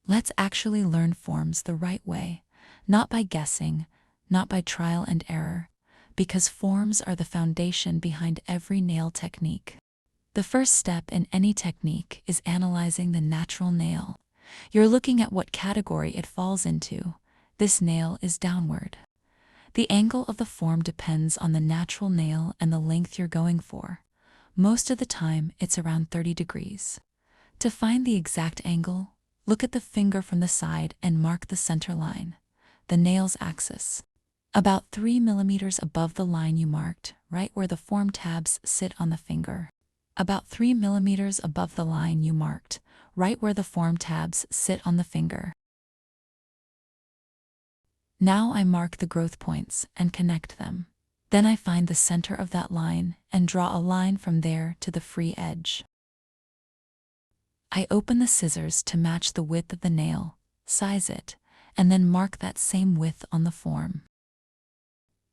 Let's actually learn forms the right way, not by guessing, not by trial and error, because forms are the foundation behind every nail technique. The first step in any technique is analyzing the natural nail. You're looking at what category it falls into. This nail is downward. The angle of the form depends on the natural nail and the length you're going for. Most of the time, it's around 30 degrees. To find the exact angle, look at the finger from the side and mark the center line, the nail's axis. About 3 millimeters above the line you marked, right where the form tabs sit on the finger. About 3 millimeters above the line you marked, right where the form tabs sit on the finger. Now I mark the growth points and connect them. Then I find the center of that line and draw a line from there to the free edge. I open the scissors to match the width of the nail, size it, and then mark that same width on the form.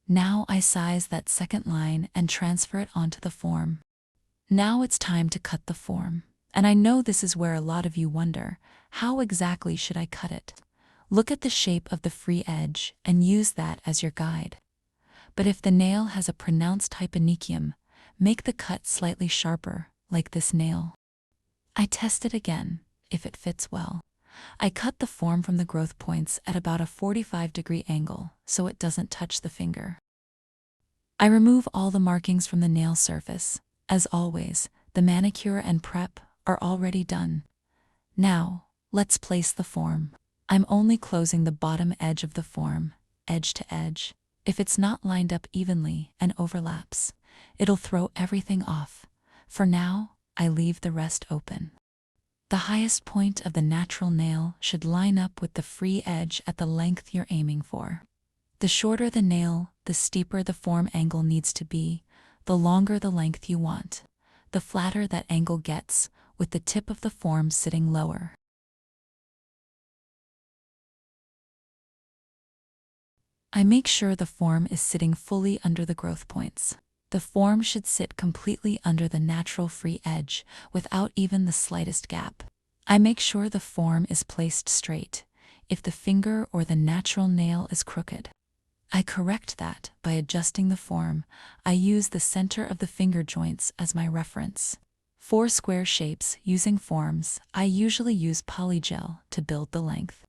Now I size that second line and transfer it onto the form. Now it's time to cut the form. And I know this is where a lot of you wonder, how exactly should I cut it? Look at the shape of the free edge and use that as your guide. But if the nail has a pronounced hyponychium, make the cut slightly sharper, like this nail. I test it again, if it fits well. I cut the form from the growth points at about a 45-degree angle so it doesn't touch the finger. I remove all the markings from the nail surface. As always, the manicure and prep are already done. Now, let's place the form. I'm only closing the bottom edge of the form, edge to edge. If it's not lined up evenly and overlaps, it'll throw everything off. For now, I leave the rest open. The highest point of the natural nail should line up with the free edge at the length you're aiming for. The shorter the nail, the steeper the form angle needs to be, the longer the length you want. The flatter that angle gets, with the tip of the form sitting lower. I make sure the form is sitting fully under the growth points. The form should sit completely under the natural free edge, without even the slightest gap. I make sure the form is placed straight, if the finger or the natural nail is crooked. I correct that by adjusting the form. I use the center of the finger joints as my reference. For square shapes using forms, I usually use Polygel to build the length.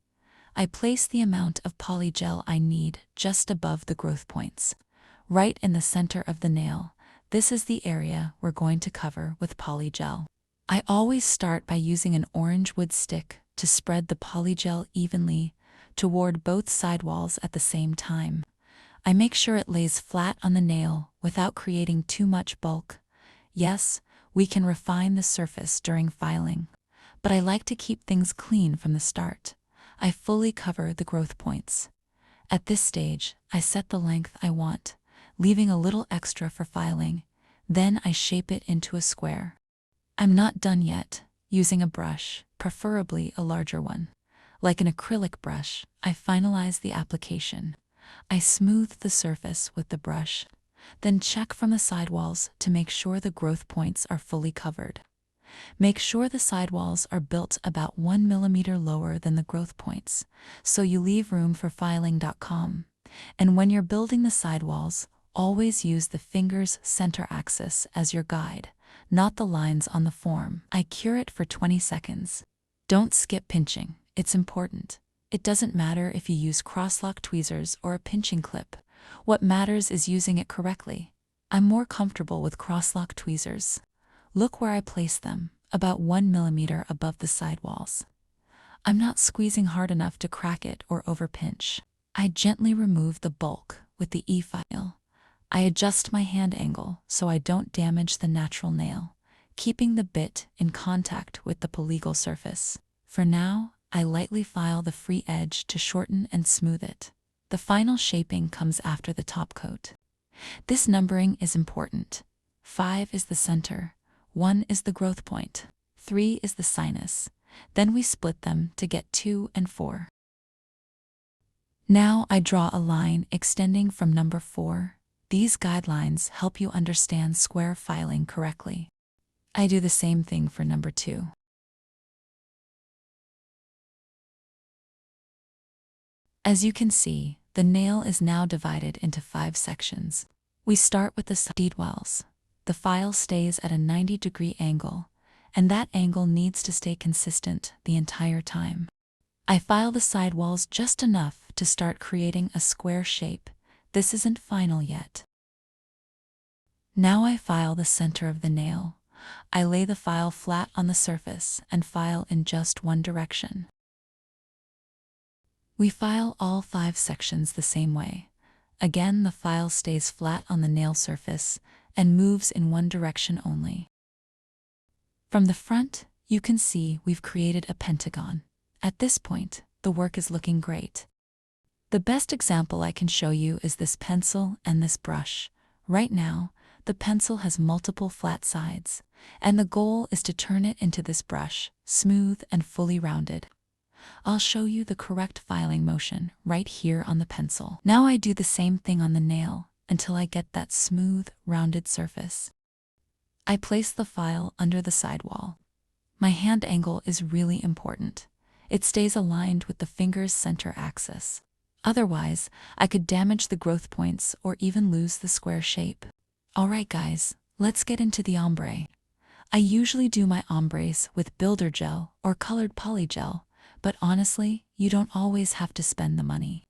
I place the amount of Polygel I need just above the growth points, right in the center of the nail. This is the area we're going to cover with Polygel. I always start by using an orange wood stick to spread the Polygel evenly toward both sidewalls at the same time. I make sure it lays flat on the nail without creating too much bulk. Yes, we can refine the surface during filing, but I like to keep things clean from the start. I fully cover the growth points. At this stage, I set the length I want, leaving a little extra for filing. Then I shape it into a square. I'm not done yet. Using a brush, preferably a larger one. Like an acrylic brush, I finalize the application. I smooth the surface with the brush, then check from the sidewalls to make sure the growth points are fully covered. Make sure the sidewalls are built about 1 millimeter lower than the growth points, so you leave room for filing.com. And when you're building the sidewalls, always use the finger's center axis as your guide, not the lines on the form. I cure it for 20 seconds. Don't skip pinching, it's important. It doesn't matter if you use crosslock tweezers or a pinching clip. What matters is using it correctly. I'm more comfortable with crosslock tweezers. Look where I place them, about 1 millimeter above the sidewalls. I'm not squeezing hard enough to crack it or overpinch. I gently remove the bulk with the E-file. I adjust my hand angle so I don't damage the natural nail, keeping the bit in contact with the Polygel surface. For now, I lightly file the free edge to shorten and smooth it. The final shaping comes after the top coat. This numbering is important. 5 is the center, 1 is the growth point, 3 is the sinus. Then we split them to get 2 and 4. Now I draw a line extending from number 4. These guidelines help you understand square filing correctly. I do the same thing for number 2. As you can see, the nail is now divided into 5 sections. We start with the sidewalls. The file stays at a 90-degree angle, and that angle needs to stay consistent the entire time. I file the sidewalls just enough to start creating a square shape. This isn't final yet. Now I file the center of the nail. I lay the file flat on the surface and file in just one direction. We file all 5 sections the same way. Again, the file stays flat on the nail surface and moves in one direction only. From the front, you can see we've created a pentagon. At this point, the work is looking great. The best example I can show you is this pencil and this brush. Right now, the pencil has multiple flat sides, and the goal is to turn it into this brush, smooth and fully rounded. I'll show you the correct filing motion right here on the pencil. Now I do the same thing on the nail until I get that smooth, rounded surface. I place the file under the sidewall. My hand angle is really important. It stays aligned with the finger's center axis. Otherwise, I could damage the growth points or even lose the square shape. Alright guys, let's get into the ombre. I usually do my ombres with builder gel or colored polygel, but honestly, you don't always have to spend the money.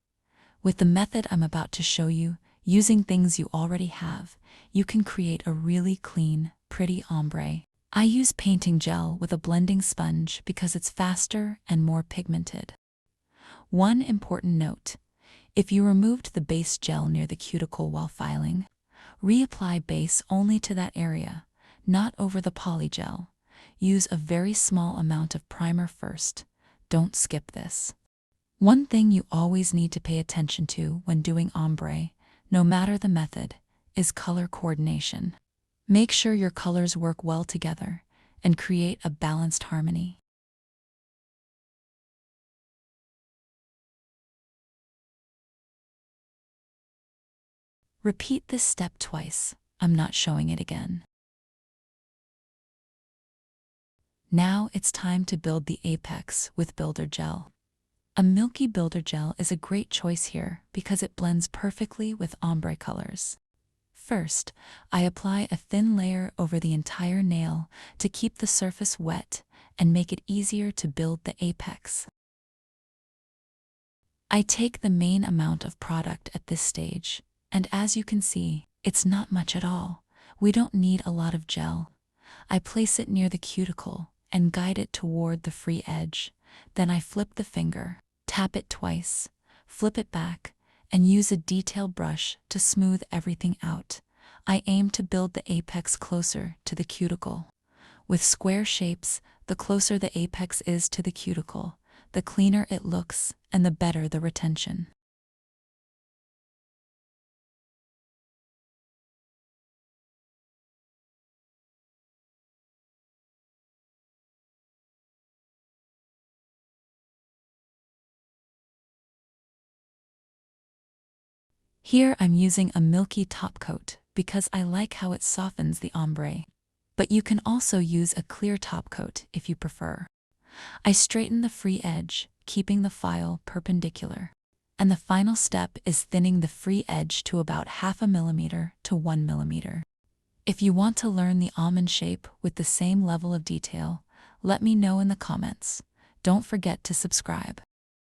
With the method I'm about to show you, using things you already have, you can create a really clean, pretty ombre. I use painting gel with a blending sponge because it's faster and more pigmented. One important note: if you removed the base gel near the cuticle while filing, reapply base only to that area, not over the polygel. Use a very small amount of primer first. Don't skip this. One thing you always need to pay attention to when doing ombre, no matter the method, is color coordination. Make sure your colors work well together and create a balanced harmony. Repeat this step twice. I'm not showing it again. Now it's time to build the apex with builder gel. A milky builder gel is a great choice here because it blends perfectly with ombre colors. First, I apply a thin layer over the entire nail to keep the surface wet and make it easier to build the apex. I take the main amount of product at this stage, and as you can see, it's not much at all. We don't need a lot of gel. I place it near the cuticle and guide it toward the free edge. Then I flip the finger, tap it twice, flip it back, and use a detail brush to smooth everything out. I aim to build the apex closer to the cuticle. With square shapes, the closer the apex is to the cuticle, the cleaner it looks and the better the retention. Here I'm using a milky top coat because I like how it softens the ombre. But you can also use a clear top coat if you prefer. I straighten the free edge, keeping the file perpendicular. And the final step is thinning the free edge to about 0.5 millimeter to 1 millimeter. If you want to learn the almond shape with the same level of detail, let me know in the comments. Don't forget to subscribe.